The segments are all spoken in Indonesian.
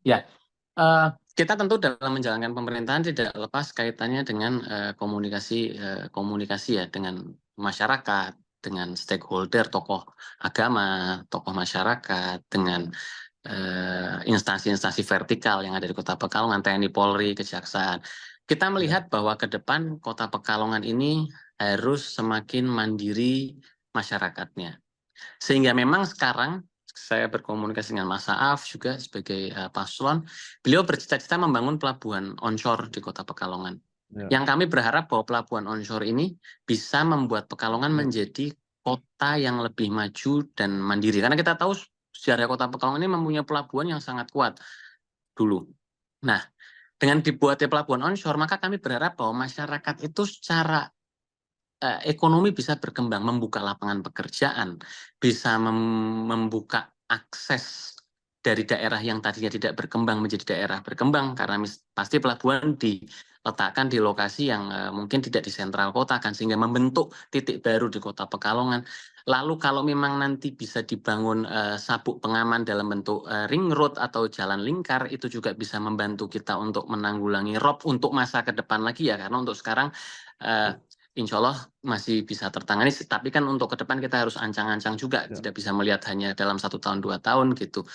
Ya, kita tentu dalam menjalankan pemerintahan tidak lepas kaitannya dengan komunikasi ya dengan masyarakat, dengan stakeholder, tokoh agama, tokoh masyarakat, dengan instansi-instansi vertikal yang ada di Kota Pekalongan, TNI, Polri, Kejaksaan. Kita melihat bahwa ke depan Kota Pekalongan ini harus semakin mandiri masyarakatnya. Sehingga memang sekarang saya berkomunikasi dengan Mas Aaf juga sebagai paslon, beliau bercita-cita membangun pelabuhan onshore di Kota Pekalongan. Yang kami berharap bahwa pelabuhan onshore ini bisa membuat Pekalongan menjadi kota yang lebih maju dan mandiri. Karena kita tahu sejarah Kota Pekalongan ini mempunyai pelabuhan yang sangat kuat dulu. Nah, dengan dibuatnya pelabuhan onshore, maka kami berharap bahwa masyarakat itu secara ekonomi bisa berkembang, membuka lapangan pekerjaan, bisa membuka akses dari daerah yang tadinya tidak berkembang menjadi daerah berkembang, karena pasti pelabuhan diletakkan di lokasi yang mungkin tidak di sentral kota kan, sehingga membentuk titik baru di Kota Pekalongan. Lalu kalau memang nanti bisa dibangun sabuk pengaman dalam bentuk ring road atau jalan lingkar, itu juga bisa membantu kita untuk menanggulangi rob untuk masa ke depan lagi ya, karena untuk sekarang insya Allah masih bisa tertangani, tapi kan untuk ke depan kita harus ancang-ancang juga, tidak bisa melihat hanya dalam 1 tahun 2 tahun gitu.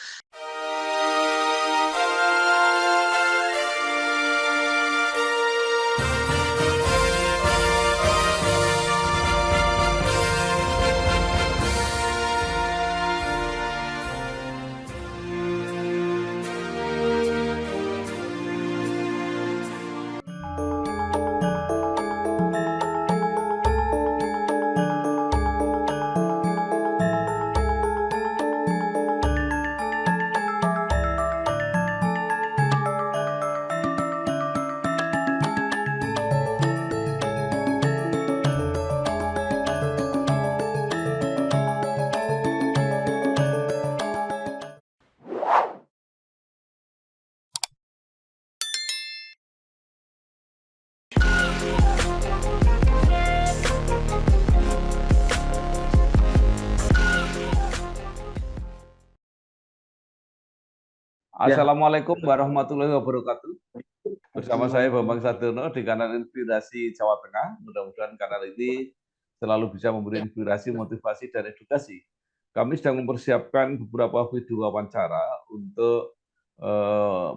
Assalamualaikum warahmatullahi wabarakatuh. Bersama saya Bambang Sadiono di kanal Inspirasi Jawa Tengah. Mudah-mudahan kanal ini selalu bisa memberi inspirasi, motivasi, dan edukasi. Kami sedang mempersiapkan beberapa video wawancara untuk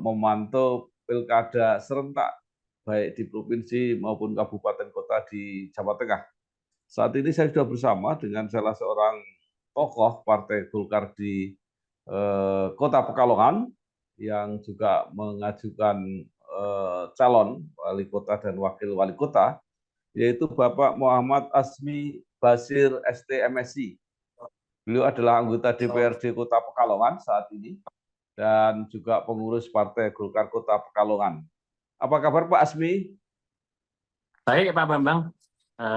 memantau pilkada serentak, baik di provinsi maupun kabupaten kota di Jawa Tengah. Saat ini saya sudah bersama dengan salah seorang tokoh Partai Golkar di Kota Pekalongan, yang juga mengajukan calon wali kota dan wakil wali kota, yaitu Bapak Muhammad Asmi Basir ST.MSI. Beliau adalah anggota DPRD Kota Pekalongan saat ini dan juga pengurus Partai Golkar Kota Pekalongan. Apa kabar Pak Asmi? Baik Pak Bambang,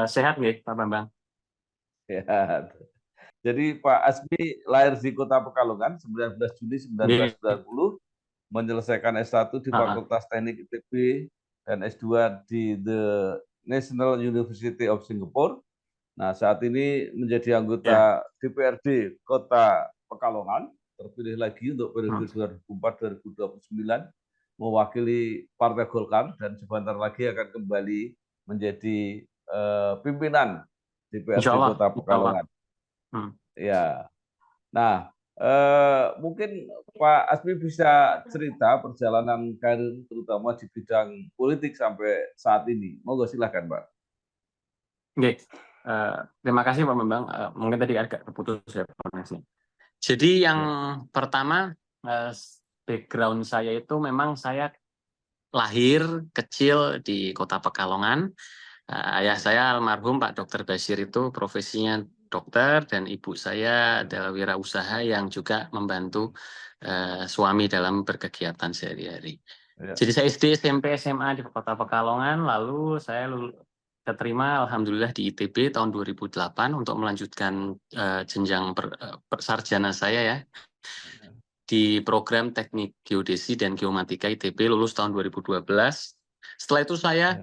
sehat nggih Pak Bambang? Sehat. Jadi Pak Asmi lahir di Kota Pekalongan 19 Juli 1990, menyelesaikan S1 di Fakultas Teknik ITB dan S2 di The National University of Singapore. Nah, saat ini menjadi anggota DPRD Kota Pekalongan, terpilih lagi untuk periode 2004-2029, mewakili Partai Golkar, dan sebentar lagi akan kembali menjadi pimpinan DPRD Kota Pekalongan. Ya. Nah, mungkin Pak Asmi bisa cerita perjalanan karir terutama di bidang politik sampai saat ini. Monggo silakan, Pak. Oke, terima kasih Pak Bambang. Mungkin tadi agak terputus ya koneksinya. Jadi yang pertama, background saya itu memang saya lahir kecil di Kota Pekalongan. Ayah saya almarhum Pak Dr. Basir itu profesinya dokter, dan ibu saya adalah wirausaha yang juga membantu suami dalam berkegiatan sehari-hari. Jadi saya SD, SMP, SMA di Kota Pekalongan, lalu saya terima alhamdulillah di ITB tahun 2008 untuk melanjutkan jenjang sarjana saya ya di program Teknik Geodesi dan Geomatika ITB, lulus tahun 2012. Setelah itu saya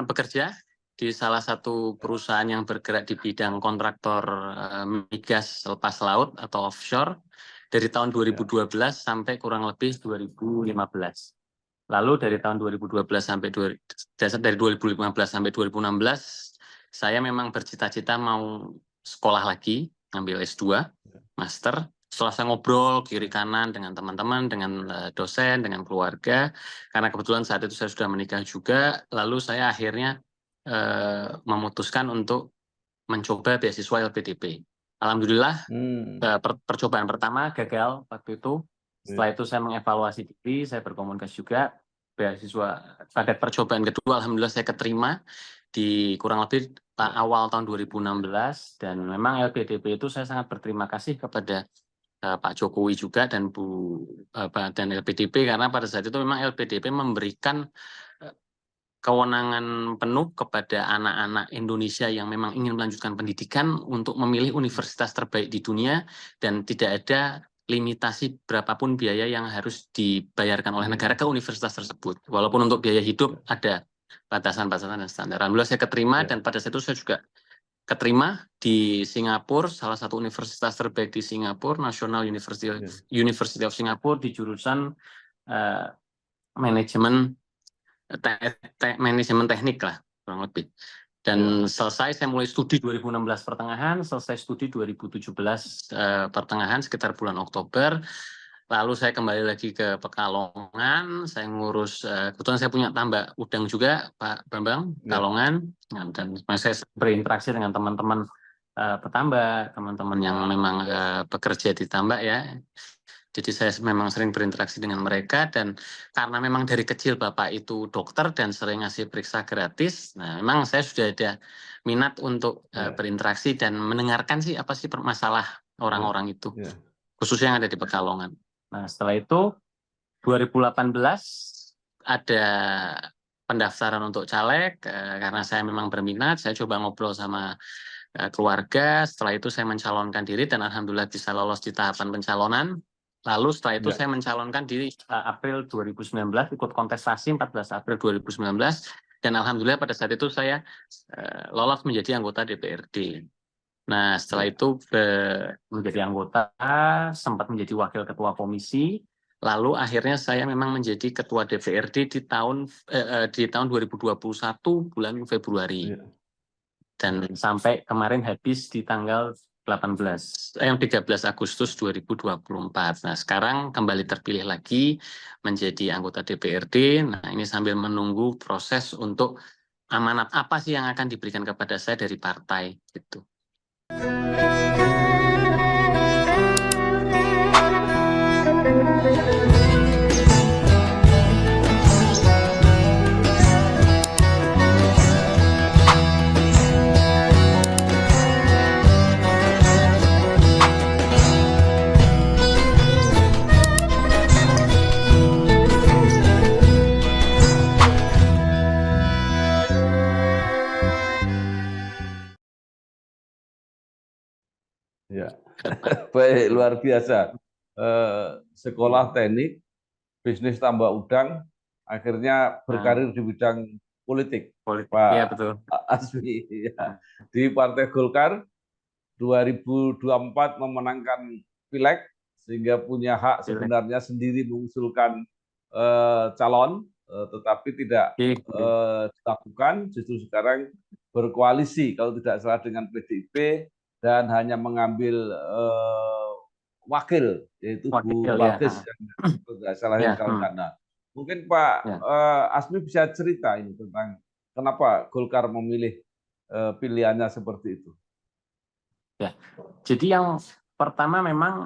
bekerja di salah satu perusahaan yang bergerak di bidang kontraktor migas lepas laut atau offshore dari tahun 2012 sampai kurang lebih 2015. Lalu dari tahun 2012 sampai dari 2015 sampai 2016 saya memang bercita-cita mau sekolah lagi, ngambil S2, master. Setelah saya ngobrol kiri kanan dengan teman-teman, dengan dosen, dengan keluarga, karena kebetulan saat itu saya sudah menikah juga, lalu saya akhirnya memutuskan untuk mencoba beasiswa LPDP. Alhamdulillah percobaan pertama gagal waktu itu. Setelah itu saya mengevaluasi diri, saya berkomunikasi juga. Beasiswa pada percobaan kedua, alhamdulillah saya keterima di kurang lebih awal tahun 2016, dan memang LPDP itu saya sangat berterima kasih kepada Pak Jokowi juga dan dan LPDP, karena pada saat itu memang LPDP memberikan kewenangan penuh kepada anak-anak Indonesia yang memang ingin melanjutkan pendidikan untuk memilih universitas terbaik di dunia, dan tidak ada limitasi berapapun biaya yang harus dibayarkan oleh negara ke universitas tersebut. Walaupun untuk biaya hidup ada batasan-batasan dan standar. Alhamdulillah saya keterima, dan pada saat itu saya juga keterima di Singapura, salah satu universitas terbaik di Singapura, National University of Singapore, di jurusan manajemen teknik lah kurang lebih. Dan selesai, saya mulai studi 2016 pertengahan, selesai studi 2017 pertengahan sekitar bulan Oktober. Lalu saya kembali lagi ke Pekalongan, saya ngurus, kebetulan saya punya tambak udang juga, Pak Bambang, Pekalongan, dan saya berinteraksi dengan teman-teman petambak, teman-teman yang memang bekerja di tambak ya. Jadi saya memang sering berinteraksi dengan mereka, dan karena memang dari kecil Bapak itu dokter dan sering ngasih periksa gratis, nah memang saya sudah ada minat untuk berinteraksi dan mendengarkan sih apa sih masalah orang-orang itu, khususnya yang ada di Pekalongan. Nah setelah itu 2018 ada pendaftaran untuk caleg, karena saya memang berminat, saya coba ngobrol sama keluarga, setelah itu saya mencalonkan diri dan alhamdulillah bisa lolos di tahapan pencalonan. Lalu setelah itu saya mencalonkan diri April 2019, ikut kontestasi 14 April 2019, dan alhamdulillah pada saat itu saya lolos menjadi anggota DPRD. Nah setelah itu menjadi anggota, sempat menjadi wakil ketua komisi, lalu akhirnya saya memang menjadi ketua DPRD di tahun 2021 bulan Februari. Dan sampai kemarin habis di tanggal 13 Agustus 2024. Nah, sekarang kembali terpilih lagi menjadi anggota DPRD. Nah, ini sambil menunggu proses untuk amanat apa sih yang akan diberikan kepada saya dari partai gitu. Ya, baik, luar biasa. Sekolah teknik, bisnis tambak udang, akhirnya berkarir di bidang politik. Pak Ya, betul. Asmi, ya. Di Partai Golkar 2024 memenangkan pileg, sehingga punya hak sebenarnya sendiri mengusulkan calon, tetapi tidak dilakukan. Justru sekarang berkoalisi, kalau tidak salah, dengan PDIP, dan hanya mengambil wakil, yaitu Bu Balkis, yang tidak salah yang Kalkana. Mungkin Pak Asmi bisa cerita ini tentang kenapa Golkar memilih pilihannya seperti itu. Ya, jadi yang pertama memang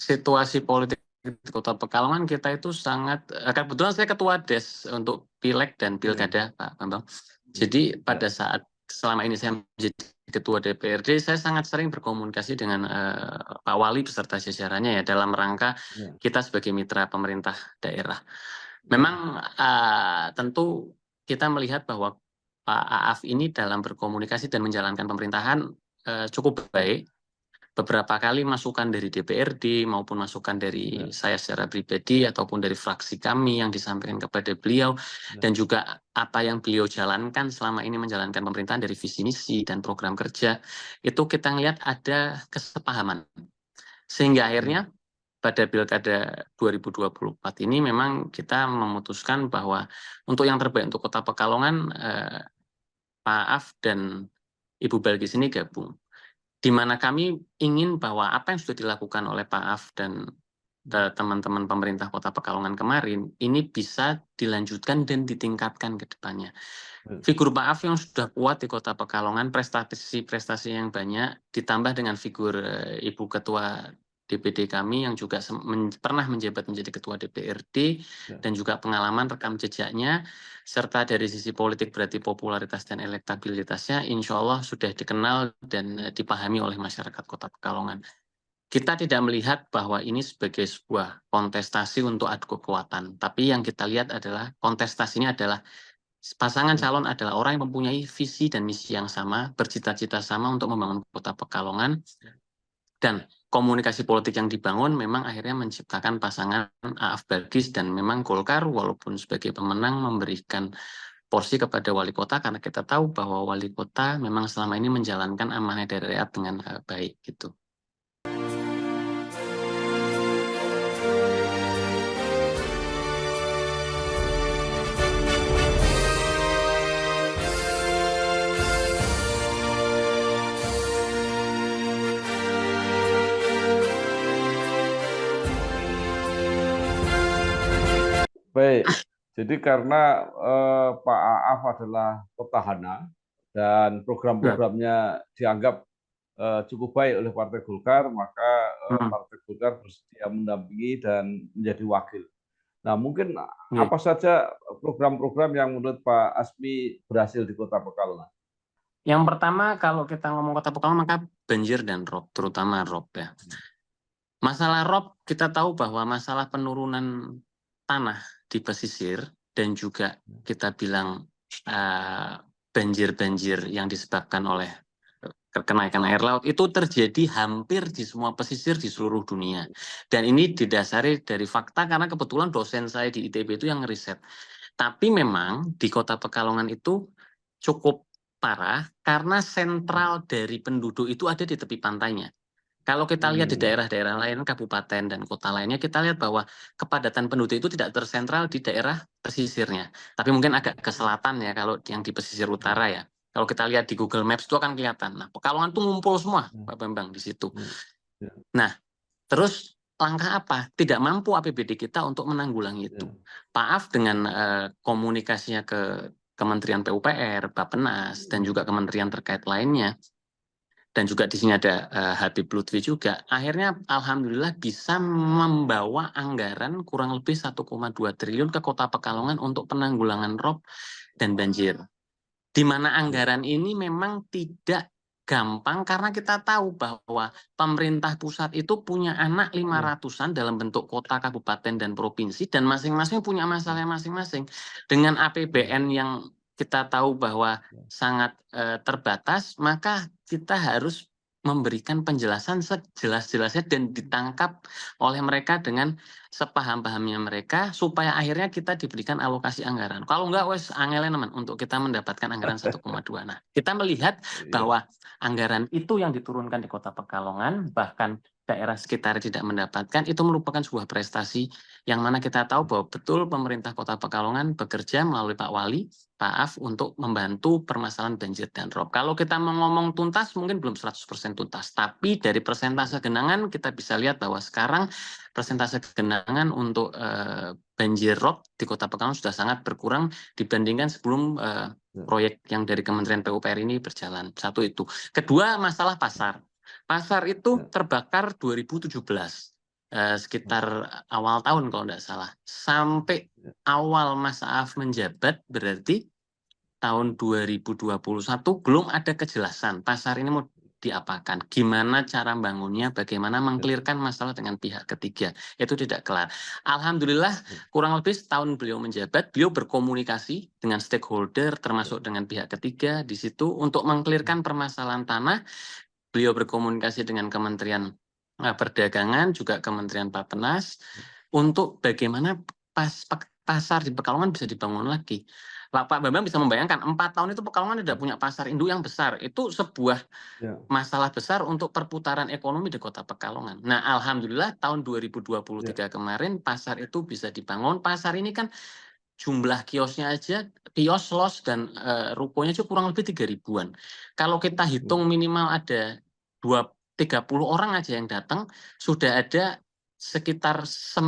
situasi politik di Kota Pekalongan kita itu sangat, kebetulan saya ketua DES untuk pileg dan pilkada, Pak Bambang. Jadi pada saat selama ini saya menjadi ketua DPRD, saya sangat sering berkomunikasi dengan Pak Wali beserta jajarannya ya, dalam rangka kita sebagai mitra pemerintah daerah. Memang tentu kita melihat bahwa Pak Aaf ini dalam berkomunikasi dan menjalankan pemerintahan cukup baik. Beberapa kali masukan dari DPRD maupun masukan dari saya secara pribadi ataupun dari fraksi kami yang disampaikan kepada beliau, dan juga apa yang beliau jalankan selama ini menjalankan pemerintahan dari visi misi dan program kerja, itu kita lihat ada kesepahaman. Sehingga akhirnya pada Pilkada 2024 ini memang kita memutuskan bahwa untuk yang terbaik untuk Kota Pekalongan, Pak Af dan Ibu Balkis ini gabung. Di mana kami ingin bahwa apa yang sudah dilakukan oleh Pak Af dan teman-teman pemerintah Kota Pekalongan kemarin, ini bisa dilanjutkan dan ditingkatkan ke depannya. Figur Pak Af yang sudah kuat di Kota Pekalongan, prestasi-prestasi yang banyak, ditambah dengan figur Ibu Ketua DPD kami yang juga pernah menjabat menjadi Ketua DPRD dan juga pengalaman rekam jejaknya, serta dari sisi politik berarti popularitas dan elektabilitasnya, insya Allah sudah dikenal dan dipahami oleh masyarakat Kota Pekalongan. Kita tidak melihat bahwa ini sebagai sebuah kontestasi untuk adu kekuatan, tapi yang kita lihat adalah kontestasinya adalah pasangan calon adalah orang yang mempunyai visi dan misi yang sama, bercita-cita sama untuk membangun Kota Pekalongan, dan komunikasi politik yang dibangun memang akhirnya menciptakan pasangan Aaf Balkis, dan memang Golkar walaupun sebagai pemenang memberikan porsi kepada wali kota karena kita tahu bahwa wali kota memang selama ini menjalankan amanah dari rakyat dengan baik gitu. Baik, jadi karena Pak Aaf adalah petahana dan program-programnya dianggap cukup baik oleh Partai Golkar, maka Partai Golkar bersedia mendampingi dan menjadi wakil. Nah, mungkin apa saja program-program yang menurut Pak Asmi berhasil di Kota Pekalongan? Yang pertama, kalau kita ngomong Kota Pekalongan, maka banjir dan rob, terutama rob ya. Masalah rob, kita tahu bahwa masalah penurunan tanah di pesisir dan juga kita bilang banjir-banjir yang disebabkan oleh kenaikan air laut itu terjadi hampir di semua pesisir di seluruh dunia. Dan ini didasari dari fakta karena kebetulan dosen saya di ITB itu yang ngeriset. Tapi memang di Kota Pekalongan itu cukup parah karena sentral dari penduduk itu ada di tepi pantainya. Kalau kita lihat di daerah-daerah lain, kabupaten dan kota lainnya, kita lihat bahwa kepadatan penduduk itu tidak tersentral di daerah pesisirnya. Tapi mungkin agak ke selatan ya, kalau yang di pesisir utara ya. Kalau kita lihat di Google Maps itu akan kelihatan. Nah, Pekalongan itu ngumpul semua, Pak Bambang, di situ. Nah, terus langkah apa? Tidak mampu APBD kita untuk menanggulangi itu. Pak Af dengan komunikasinya ke Kementerian PUPR, Bappenas, dan juga kementerian terkait lainnya, dan juga di sini ada Habib Lutfi juga, akhirnya alhamdulillah bisa membawa anggaran kurang lebih 1,2 triliun ke Kota Pekalongan untuk penanggulangan rob dan banjir. Di mana anggaran ini memang tidak gampang karena kita tahu bahwa pemerintah pusat itu punya anak 500-an dalam bentuk kota, kabupaten, dan provinsi, dan masing-masing punya masalah masing-masing. Dengan APBN yang kita tahu bahwa sangat terbatas, maka kita harus memberikan penjelasan sejelas-jelasnya dan ditangkap oleh mereka dengan sepaham-pahamnya mereka supaya akhirnya kita diberikan alokasi anggaran. Kalau enggak, wes angelen teman untuk kita mendapatkan anggaran 1,2. Nah, kita melihat bahwa anggaran itu yang diturunkan di Kota Pekalongan, bahkan daerah sekitar tidak mendapatkan, itu merupakan sebuah prestasi yang mana kita tahu bahwa betul pemerintah Kota Pekalongan bekerja melalui Pak Wali, Pak Af untuk membantu permasalahan banjir dan rob. Kalau kita mau ngomong tuntas mungkin belum 100% tuntas, tapi dari persentase genangan kita bisa lihat bahwa sekarang persentase genangan untuk banjir rob di Kota Pekalongan sudah sangat berkurang dibandingkan sebelum proyek yang dari Kementerian PUPR ini berjalan. Satu itu. Kedua, masalah pasar. Pasar itu terbakar 2017. Sekitar awal tahun kalau tidak salah. Sampai awal Mas Aaf menjabat berarti tahun 2021 belum ada kejelasan pasar ini mau diapakan, gimana cara bangunnya, bagaimana mengklirkan masalah dengan pihak ketiga, itu tidak kelar. Alhamdulillah kurang lebih setahun beliau menjabat, beliau berkomunikasi dengan stakeholder termasuk dengan pihak ketiga di situ untuk mengklirkan permasalahan tanah. Beliau berkomunikasi dengan Kementerian Perdagangan juga Kementerian Bappenas untuk bagaimana pasar di Pekalongan bisa dibangun lagi. Pak Bambang bisa membayangkan 4 tahun itu Pekalongan tidak punya pasar induk yang besar. Itu sebuah Ya. masalah besar untuk perputaran ekonomi di Kota Pekalongan. Nah, alhamdulillah tahun 2023 kemarin pasar itu bisa dibangun. Pasar ini kan jumlah kiosnya aja, kios, los, dan rukonya aja kurang lebih 3.000-an. Kalau kita hitung minimal ada 30 orang aja yang datang, sudah ada sekitar 30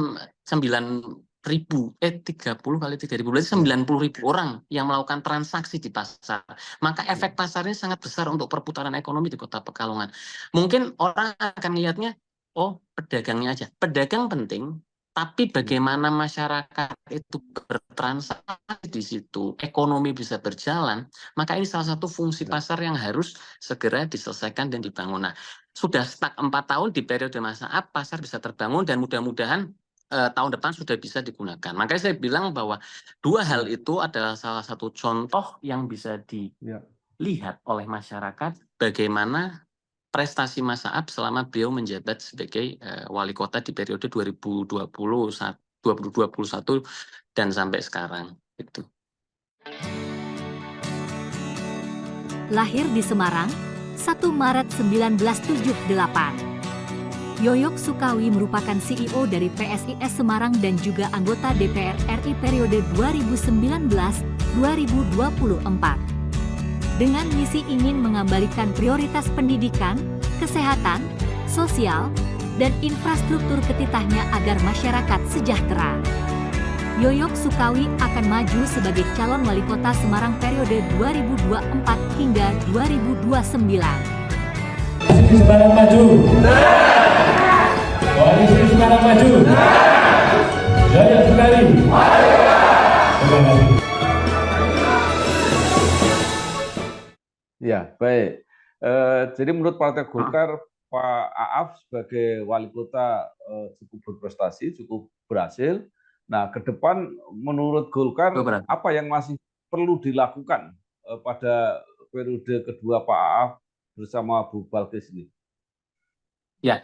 kali 3.000, berarti 90.000 orang yang melakukan transaksi di pasar. Maka efek pasarnya sangat besar untuk perputaran ekonomi di Kota Pekalongan. Mungkin orang akan melihatnya, oh pedagangnya aja. Pedagang penting, tapi bagaimana masyarakat itu bertransaksi di situ, ekonomi bisa berjalan, maka ini salah satu fungsi pasar yang harus segera diselesaikan dan dibangun. Nah, sudah stuck 4 tahun di periode masa pasar bisa terbangun dan mudah-mudahan tahun depan sudah bisa digunakan. Makanya saya bilang bahwa dua hal itu adalah salah satu contoh yang bisa dilihat oleh masyarakat bagaimana prestasi Mas Aap selama beliau menjabat sebagai wali kota di periode 2021 dan sampai sekarang. Itu. Lahir di Semarang, 1 Maret 1978. Yoyok Sukawi merupakan CEO dari PSIS Semarang dan juga anggota DPR RI periode 2019-2024. Dengan misi ingin mengembalikan prioritas pendidikan, kesehatan, sosial, dan infrastruktur ke titahnya agar masyarakat sejahtera. Yoyok Sukawi akan maju sebagai calon wali kota Semarang periode 2024 hingga 2029. Semarang maju. Koalisi Semarang maju. Yoyok Sukawi. Ya, baik. Jadi menurut Partai Golkar, Pak Aap sebagai wali kota cukup berprestasi, cukup berhasil. Nah, ke depan menurut Golkar apa yang masih perlu dilakukan pada periode kedua Pak Aap bersama Bu Balkis ini? Ya,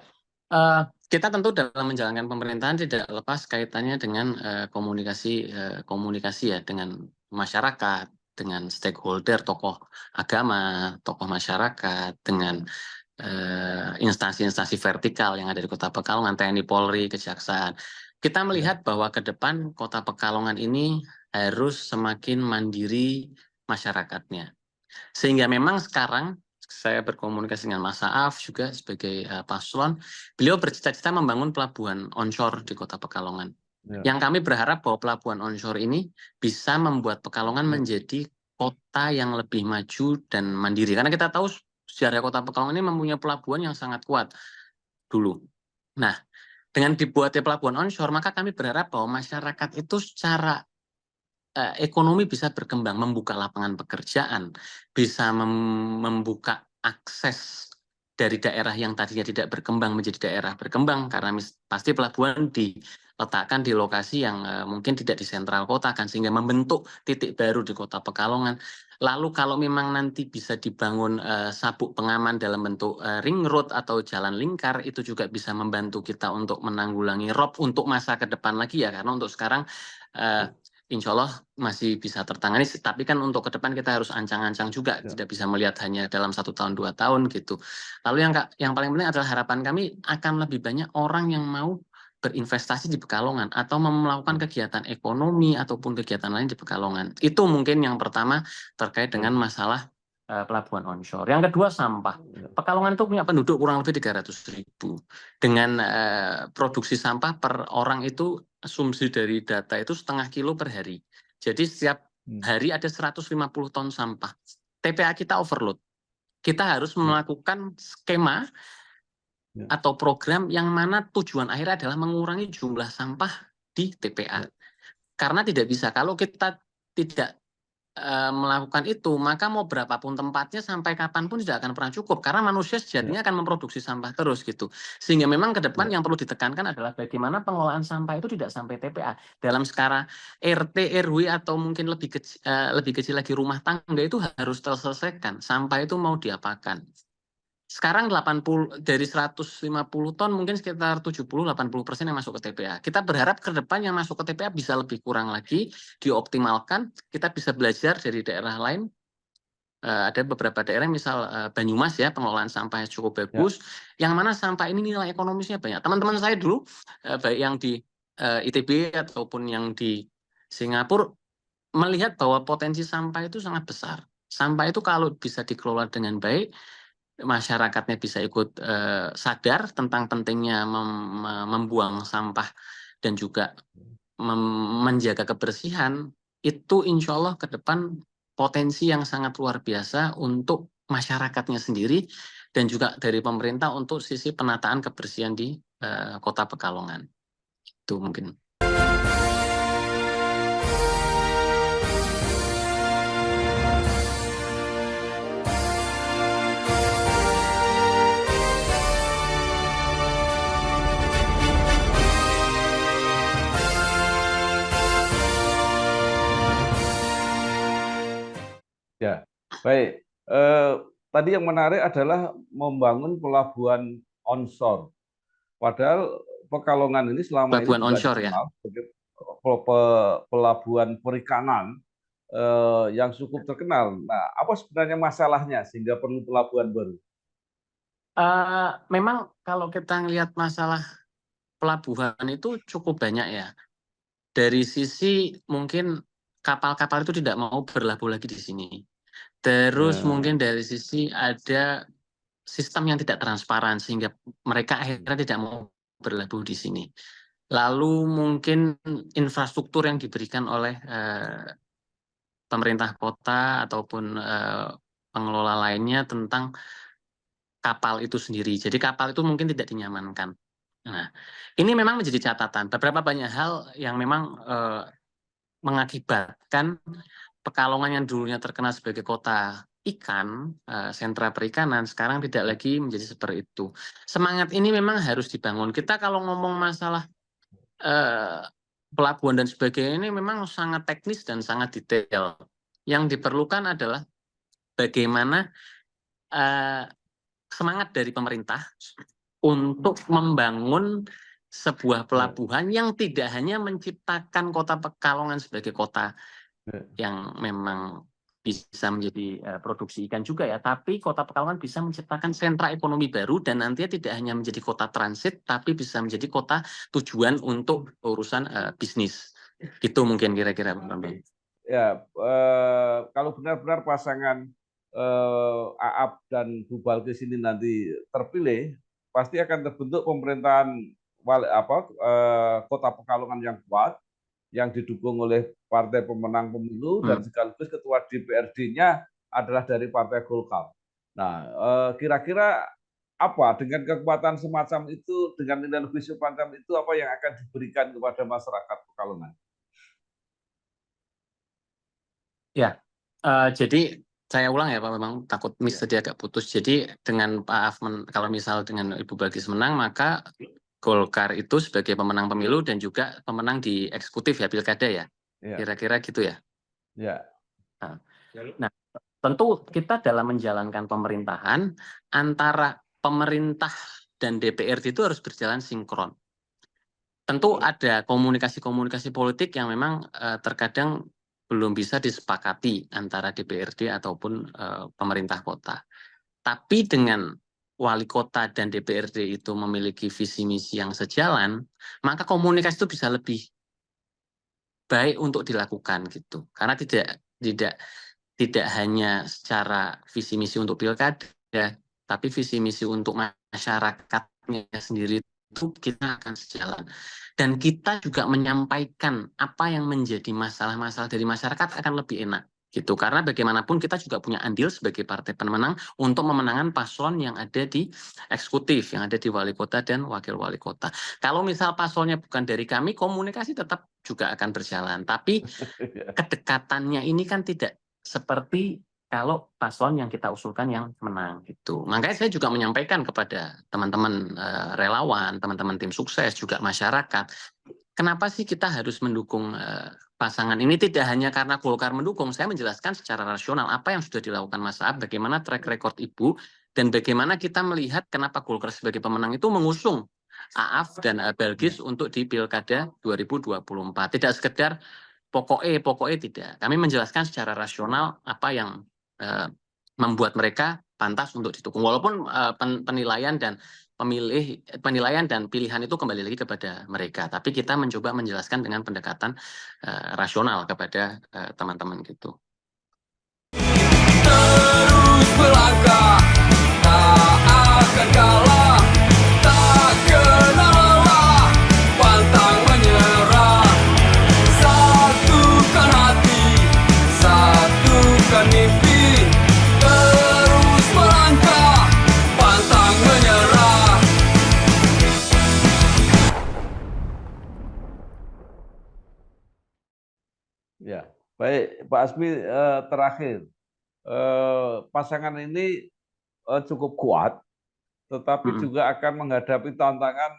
kita tentu dalam menjalankan pemerintahan tidak lepas kaitannya dengan komunikasi ya dengan masyarakat, dengan stakeholder, tokoh agama, tokoh masyarakat, dengan instansi-instansi vertikal yang ada di Kota Pekalongan, TNI, Polri, Kejaksaan. Kita melihat bahwa ke depan Kota Pekalongan ini harus semakin mandiri masyarakatnya. Sehingga memang sekarang saya berkomunikasi dengan Mas Aap juga sebagai paslon, beliau bercita-cita membangun pelabuhan onshore di Kota Pekalongan. Yang kami berharap bahwa pelabuhan onshore ini bisa membuat Pekalongan menjadi kota yang lebih maju dan mandiri. Karena kita tahu sejarah Kota Pekalongan ini mempunyai pelabuhan yang sangat kuat dulu. Nah, dengan dibuatnya pelabuhan onshore, maka kami berharap bahwa masyarakat itu secara ekonomi bisa berkembang, membuka lapangan pekerjaan, bisa membuka akses dari daerah yang tadinya tidak berkembang menjadi daerah berkembang, karena pasti pelabuhan diletakkan di lokasi yang mungkin tidak di sentral kota kan, sehingga membentuk titik baru di Kota Pekalongan. Lalu kalau memang nanti bisa dibangun sabuk pengaman dalam bentuk ring road atau jalan lingkar, itu juga bisa membantu kita untuk menanggulangi rob untuk masa ke depan lagi ya, karena untuk sekarang insya Allah masih bisa tertangani, tapi kan untuk ke depan kita harus ancang-ancang juga, tidak bisa melihat hanya dalam 1 tahun 2 tahun gitu. Lalu yang paling penting adalah harapan kami akan lebih banyak orang yang mau berinvestasi di Pekalongan atau melakukan kegiatan ekonomi ataupun kegiatan lain di Pekalongan. Itu mungkin yang pertama terkait dengan masalah pelabuhan onshore. Yang kedua, sampah. Pekalongan itu punya penduduk kurang lebih 300.000. Dengan produksi sampah per orang itu, asumsi dari data itu 0,5 kilo per hari. Jadi setiap hari ada 150 ton sampah. TPA kita overload. Kita harus melakukan skema atau program yang mana tujuan akhirnya adalah mengurangi jumlah sampah di TPA. Karena tidak bisa, kalau kita tidak melakukan itu, maka mau berapapun tempatnya sampai kapanpun tidak akan pernah cukup, karena manusia sejatinya akan memproduksi sampah terus gitu. Sehingga memang ke depan yang perlu ditekankan adalah bagaimana pengelolaan sampah itu tidak sampai TPA. Dalam skala RT, RW atau mungkin lebih kecil lagi rumah tangga itu harus terselesaikan. Sampah itu mau diapakan. Sekarang 80 dari 150 ton mungkin sekitar 70-80% yang masuk ke TPA. Kita berharap ke depan yang masuk ke TPA bisa lebih kurang lagi, dioptimalkan. Kita bisa belajar dari daerah lain. Ada beberapa daerah misal Banyumas ya, pengelolaan sampahnya cukup bagus. Yang mana sampah ini nilai ekonomisnya banyak. Teman-teman saya dulu baik yang di ITB ataupun yang di Singapura melihat bahwa potensi sampah itu sangat besar. Sampah itu kalau bisa dikelola dengan baik, masyarakatnya bisa ikut sadar tentang pentingnya membuang sampah dan juga menjaga kebersihan, itu insya Allah ke depan potensi yang sangat luar biasa untuk masyarakatnya sendiri dan juga dari pemerintah untuk sisi penataan kebersihan di Kota Pekalongan. Itu mungkin. Ya, baik. Tadi yang menarik adalah membangun pelabuhan onshore. Padahal Pekalongan ini selama Pelabuhan ini juga onshore ya. dikenal sebagai pelabuhan perikanan yang cukup terkenal. Nah, apa sebenarnya masalahnya sehingga perlu pelabuhan baru? Memang kalau kita ngelihat masalah pelabuhan itu cukup banyak ya. Dari sisi mungkin kapal-kapal itu tidak mau berlabuh lagi di sini. Terus mungkin dari sisi ada sistem yang tidak transparan sehingga mereka akhirnya tidak mau berlabuh di sini. Lalu mungkin infrastruktur yang diberikan oleh pemerintah kota ataupun pengelola lainnya tentang kapal itu sendiri. Jadi kapal itu mungkin tidak dinyamankan. Nah, ini memang menjadi catatan. Beberapa banyak hal yang memang mengakibatkan Pekalongan yang dulunya terkenal sebagai kota ikan, sentra perikanan, sekarang tidak lagi menjadi seperti itu. Semangat ini memang harus dibangun. Kita kalau ngomong masalah pelabuhan dan sebagainya ini memang sangat teknis dan sangat detail. Yang diperlukan adalah bagaimana semangat dari pemerintah untuk membangun sebuah pelabuhan yang tidak hanya menciptakan kota Pekalongan sebagai kota yang memang bisa menjadi produksi ikan juga ya, tapi kota Pekalongan bisa menciptakan sentra ekonomi baru dan nantinya tidak hanya menjadi kota transit, tapi bisa menjadi kota tujuan untuk urusan bisnis. Itu mungkin kira-kira. Ya, kalau benar-benar pasangan Aap dan Bu Balkis ini nanti terpilih, pasti akan terbentuk pemerintahan Kota Pekalongan yang kuat, yang didukung oleh partai pemenang pemilu dan sekaligus ketua DPRD-nya adalah dari Partai Golkar. Nah, kira-kira apa dengan kekuatan semacam itu, dengan nilai lebih semacam itu, apa yang akan diberikan kepada masyarakat Pekalongan? Ya, jadi saya ulang ya Pak, memang takut miss tadi agak putus. Jadi dengan Pak Afman, kalau misal dengan Ibu Balkis menang, maka Golkar itu sebagai pemenang pemilu dan juga pemenang di eksekutif ya, pilkada ya. Kira-kira gitu ya. Ya. Nah, tentu kita dalam menjalankan pemerintahan, antara pemerintah dan DPRD itu harus berjalan sinkron. Tentu ada komunikasi-komunikasi politik yang memang terkadang belum bisa disepakati antara DPRD ataupun pemerintah kota. Tapi dengan wali kota dan DPRD itu memiliki visi misi yang sejalan, maka komunikasi itu bisa lebih baik untuk dilakukan gitu. Karena tidak hanya secara visi misi untuk pilkada, tapi visi misi untuk masyarakatnya sendiri itu kita akan sejalan. Dan kita juga menyampaikan apa yang menjadi masalah-masalah dari masyarakat akan lebih enak. Gitu, karena bagaimanapun kita juga punya andil sebagai partai pemenang untuk memenangkan paslon yang ada di eksekutif, yang ada di wali kota dan wakil wali kota. Kalau misal paslonnya bukan dari kami, komunikasi tetap juga akan berjalan. Tapi kedekatannya ini kan tidak seperti kalau paslon yang kita usulkan yang menang gitu. Makanya saya juga menyampaikan kepada teman-teman relawan, teman-teman tim sukses, juga masyarakat, kenapa sih kita harus mendukung pasangan ini? Tidak hanya karena Golkar mendukung, saya menjelaskan secara rasional apa yang sudah dilakukan Mas Aap, bagaimana track record Ibu Dan bagaimana kita melihat kenapa Golkar sebagai pemenang itu mengusung Aaf dan Balkis untuk di Pilkada 2024. Tidak sekedar pokoknya tidak. Kami menjelaskan secara rasional apa yang membuat mereka pantas untuk didukung. Walaupun penilaian dan pilihan itu kembali lagi kepada mereka, tapi kita mencoba menjelaskan dengan pendekatan rasional kepada teman-teman gitu. Terus melangkah, tak akan kalah, tak kenal lelah, pantang menyerah. Satukan hati, satukan mimpi, terus melangkah, pantang menyerah. Ya, baik Pak Asmi, terakhir pasangan ini cukup kuat, tetapi juga akan menghadapi tantangan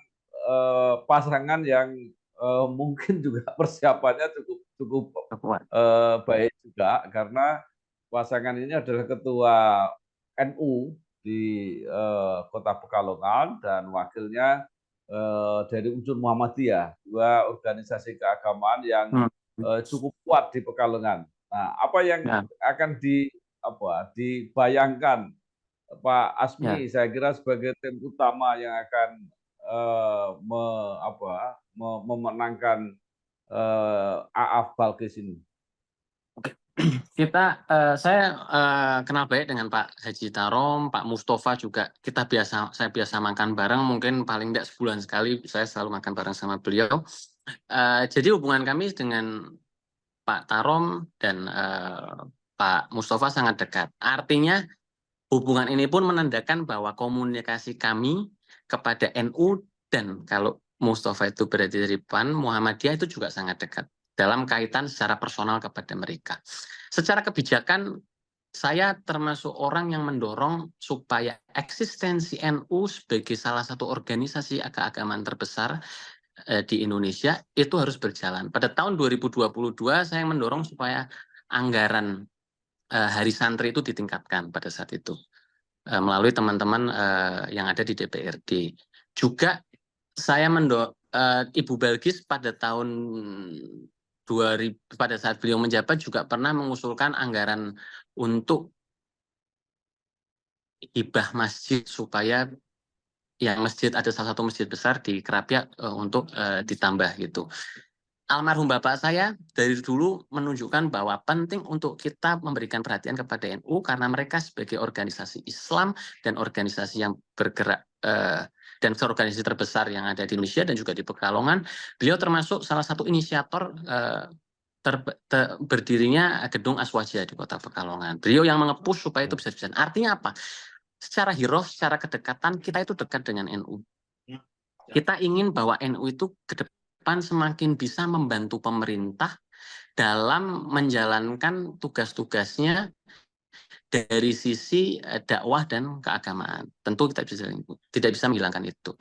pasangan yang mungkin juga persiapannya cukup baik juga, karena pasangan ini adalah ketua NU di Kota Pekalongan dan wakilnya dari unsur Muhammadiyah, dua organisasi keagamaan yang cukup kuat di Pekalongan. Nah, apa yang akan dibayangkan Pak Asmi, saya kira sebagai tim utama yang akan memenangkan Aaf Balkis ini? Saya kenal baik dengan Pak Haji Tarom, Pak Mustafa juga. Saya biasa makan bareng, mungkin paling tidak sebulan sekali saya selalu makan bareng sama beliau. Jadi hubungan kami dengan Pak Tarom dan Pak Mustafa sangat dekat. Artinya hubungan ini pun menandakan bahwa komunikasi kami kepada NU dan kalau Mustafa itu berada dari PAN, Muhammadiyah itu juga sangat dekat dalam kaitan secara personal kepada mereka. Secara kebijakan, saya termasuk orang yang mendorong supaya eksistensi NU sebagai salah satu organisasi keagamaan terbesar di Indonesia itu harus berjalan. Pada tahun 2022 saya mendorong supaya anggaran Hari Santri itu ditingkatkan pada saat itu melalui teman-teman yang ada di DPRD. Juga saya Ibu Balkis pada tahun 2000 pada saat beliau menjabat juga pernah mengusulkan anggaran untuk hibah masjid supaya masjid ada salah satu masjid besar di Kerapiak untuk ditambah gitu. Almarhum bapak saya dari dulu menunjukkan bahwa penting untuk kita memberikan perhatian kepada NU karena mereka sebagai organisasi Islam dan organisasi yang bergerak dan organisasi terbesar yang ada di Indonesia dan juga di Pekalongan. Beliau termasuk salah satu inisiator berdirinya Gedung Aswaja di Kota Pekalongan. Beliau yang mengepush supaya itu bisa dijalan. Artinya apa? Secara hierarki, secara kedekatan kita itu dekat dengan NU. Kita ingin bahwa NU itu ke depan semakin bisa membantu pemerintah dalam menjalankan tugas-tugasnya dari sisi dakwah dan keagamaan. Tentu kita tidak bisa menghilangkan itu.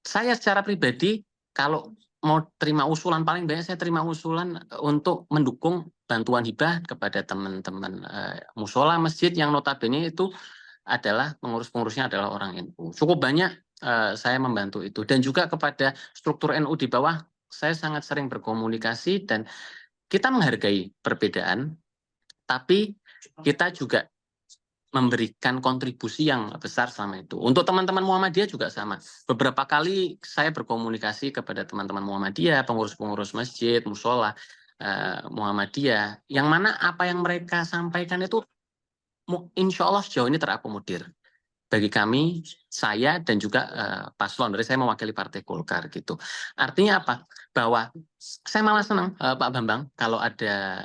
Saya secara pribadi kalau mau terima usulan, paling banyak saya terima usulan untuk mendukung bantuan hibah kepada teman-teman musola masjid yang notabene itu adalah pengurusnya adalah orang NU. Cukup banyak saya membantu itu dan juga kepada struktur NU di bawah saya sangat sering berkomunikasi dan kita menghargai perbedaan, tapi kita juga memberikan kontribusi yang besar selama itu. Untuk teman-teman Muhammadiyah juga sama. Beberapa kali saya berkomunikasi kepada teman-teman Muhammadiyah, pengurus-pengurus masjid, musola Muhammadiyah, yang mana apa yang mereka sampaikan itu insya Allah sejauh ini terakomodir bagi kami, saya dan juga paslon. Dari saya mewakili Partai Golkar gitu. Artinya apa? Bahwa saya malah senang Pak Bambang kalau ada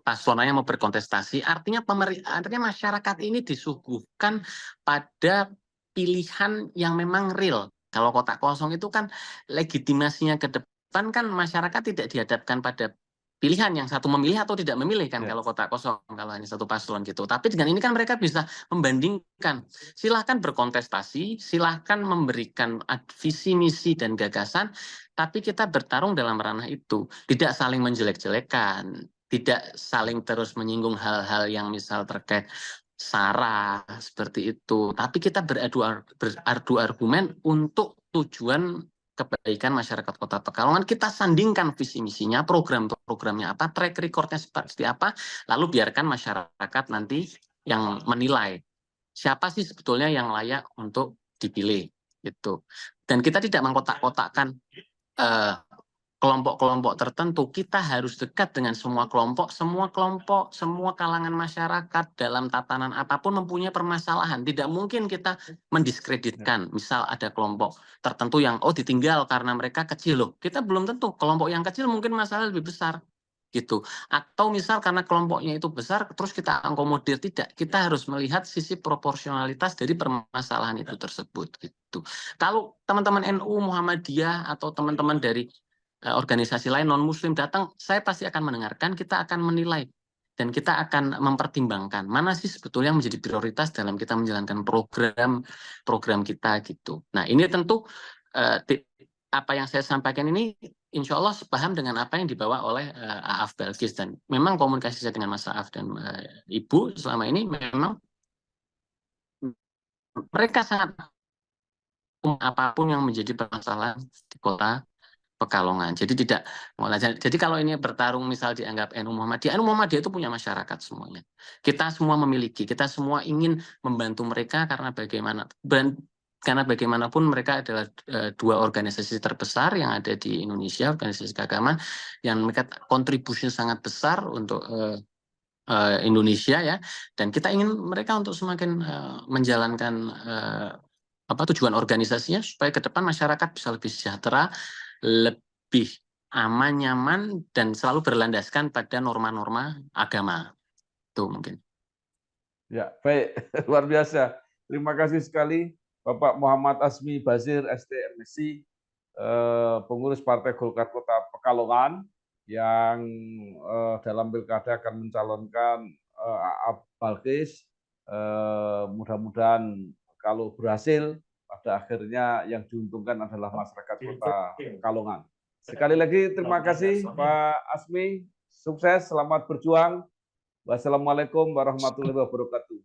paslonnya mau berkontestasi. Artinya masyarakat ini disuguhkan pada pilihan yang memang real. Kalau kotak kosong itu kan legitimasinya ke depan kan masyarakat tidak dihadapkan pada pilihan yang satu memilih atau tidak memilih kan kalau kotak kosong, kalau hanya satu paslon gitu. Tapi dengan ini kan mereka bisa membandingkan. Silahkan berkontestasi, silahkan memberikan visi, misi, dan gagasan, tapi kita bertarung dalam ranah itu. Tidak saling menjelek-jelekan, tidak saling terus menyinggung hal-hal yang misal terkait SARA seperti itu. Tapi kita beradu argumen untuk tujuan kebaikan masyarakat Kota Pekalongan. Kita sandingkan visi misinya, program-programnya apa, track recordnya seperti apa, lalu biarkan masyarakat nanti yang menilai siapa sih sebetulnya yang layak untuk dipilih gitu. Dan kita tidak mengkotak-kotakkan kelompok-kelompok tertentu. Kita harus dekat dengan semua kelompok, semua kalangan masyarakat dalam tatanan apapun mempunyai permasalahan. Tidak mungkin kita mendiskreditkan. Misal ada kelompok tertentu yang ditinggal karena mereka kecil loh. Kita belum tentu. Kelompok yang kecil mungkin masalah lebih besar gitu. Atau misal karena kelompoknya itu besar terus kita akomodir, tidak. Kita harus melihat sisi proporsionalitas dari permasalahan itu tersebut gitu. Kalau teman-teman NU, Muhammadiyah atau teman-teman dari organisasi lain non-muslim datang, saya pasti akan mendengarkan, kita akan menilai, dan kita akan mempertimbangkan mana sih sebetulnya yang menjadi prioritas dalam kita menjalankan program kita gitu. Nah ini tentu apa yang saya sampaikan ini insya Allah sepaham dengan apa yang dibawa oleh Aaf Balkis, dan memang komunikasi saya dengan Mas Aaf dan Ibu selama ini memang mereka sangat apapun yang menjadi permasalahan di Kota Pekalongan. Jadi kalau ini bertarung misal dianggap NU Muhammadiyah itu punya masyarakat semuanya. Kita semua memiliki, kita semua ingin membantu mereka karena bagaimanapun mereka adalah dua organisasi terbesar yang ada di Indonesia, organisasi keagamaan yang mereka kontribusi sangat besar untuk Indonesia ya, dan kita ingin mereka untuk semakin menjalankan tujuan organisasinya supaya ke depan masyarakat bisa lebih sejahtera, lebih aman, nyaman, dan selalu berlandaskan pada norma-norma agama. Itu mungkin. Ya, baik. Luar biasa. Terima kasih sekali Bapak Muhammad Asmi Basir, ST MSc, pengurus Partai Golkar Kota Pekalongan, yang dalam pilkada akan mencalonkan Aaf Balkis. Mudah-mudahan kalau berhasil, pada akhirnya yang diuntungkan adalah masyarakat Kota Pekalongan. Sekali lagi terima kasih Pak Asmi, sukses, selamat berjuang. Wassalamualaikum warahmatullahi wabarakatuh.